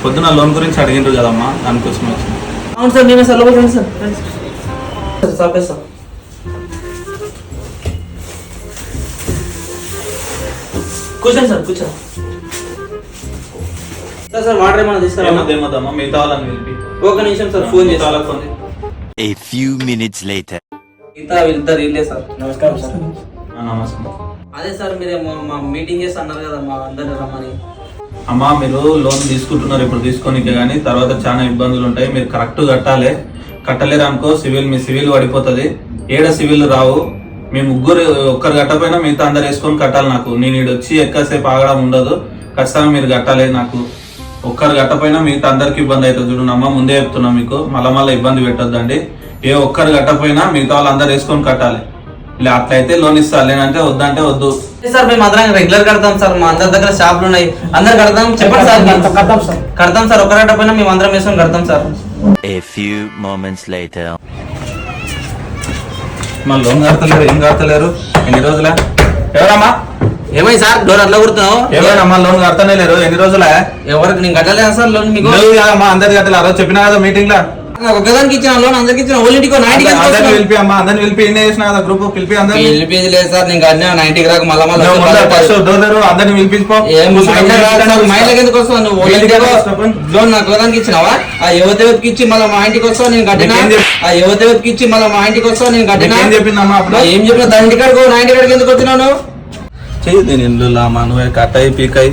పొద్దున లోన్ గురించి అడిగిండ్రు కదమ్మా, దానికోసం వచ్చింది. అవును సార్, మేమే సార్. లోపలికి రండి సార్. సాపేస్తాం. కూర్చోండి సార్, కూర్చోండి. సార్ వాటర్ ఏమైనా తీసుకురా? ఏమొద్దమ్మా, మిగతా వాళ్ళని పిలిపి. ఒక నిమిషం సార్, ఫోన్ చేస్తాను. A few minutes later. మిగతా వీళ్ళిద్దరు ఇల్లే సార్. నమస్కారం సార్. నమస్కారం. అదే సార్, మీరేమో మా మీటింగ్ చేసి అన్నారు కదా మా అందరిని రమ్మని. అమ్మా, మీరు లోన్ తీసుకుంటున్నారు ఇప్పుడు తీసుకోనికే, కానీ తర్వాత చాలా ఇబ్బందులు ఉంటాయి. మీరు కరెక్ట్ కట్టాలి. కట్టలేరు అనుకో మీ సివిల్ పడిపోతుంది. ఏడ సివిల్ రావు. మీ ముగ్గురు ఒక్కరు కట్టపోయినా మిగతా అందరు వేసుకొని కట్టాలి. నాకు నేను ఇటు వచ్చి ఎక్కువసేపు ఆగడం ఉండదు. ఖచ్చితంగా మీరు కట్టాలి. నాకు ఒక్కరు కట్టపోయినా మిగతా అందరికి ఇబ్బంది అవుతుంది. చూడమ్మా, ముందే చెప్తున్నా మీకు, మళ్ళీ ఇబ్బంది పెట్టొద్దండి. ఏ ఒక్కరు కట్టపోయినా మిగతా వాళ్ళు అందరు వేసుకొని కట్టాలి. ఇలా అట్లయితే లోన్ ఇస్తారు, లేదంటే వద్దంటే వద్దు. సార్ మేము అందరం రెగ్యులర్ కడతాం సార్. మా అందరి దగ్గర షాపులు ఉన్నాయి, అందరు కడతాం. చెప్పండి సార్. కడతాం సార్. ఒక్క కట్టపోయినా మేము అందరం వేసుకొని కడతాం sir. A few moments later. మా లోన్ కడతలేరు, ఏం కడతలేరు? ఎన్ని రోజులే? ఎవరమ్మా? ఏమైంది సార్, డోర్ అట్లా కుడుతున్నావు? ఎవరమ్మా లోన్ కడతానే లేరు? ఎన్ని రోజులే? ఎవరికి నేను కట్టలేదు సార్ లోన్. మీకు అమ్మా అందరికి కట్టాలి. ఆ రోజు చెప్పినా కదా మీటింగ్ లో, ఒకదానికి ఇచ్చిన లోన్ అందరికి ఇచ్చిన. ఓన్లీకి అందరిని పిలిపి అమ్మా, అందరిని పిలిపి ఏం చేసిన కదా గ్రూప్ పిలిపి అందరినీ పిలిపేది లేదు సార్. నేను కట్టినా 90కి రాక మళ్ళీ అందరిని పిలిపించుకో. మైళ్ళకి ఎందుకు వస్తావు నువ్వు? లోన్ నాకు ఒకదానికి ఇచ్చినావా? ఆ యువతకి ఇచ్చి మళ్ళీ మా ఇంటికి వస్తావు నేను కట్టినా. ఆ యువతకి ఇచ్చి మళ్ళీ మా ఇంటికి వస్తావు నేను కట్టినా. ఏం చెప్పిందమ్మా అప్పుడు? ఏం చెప్పిన? 90 కాడికి 90 కాడికి ఎందుకు వచ్చినావు? చెయ్యి నేను ఇల్లు లామా, నువ్వే కట్టాయి పీకాయి.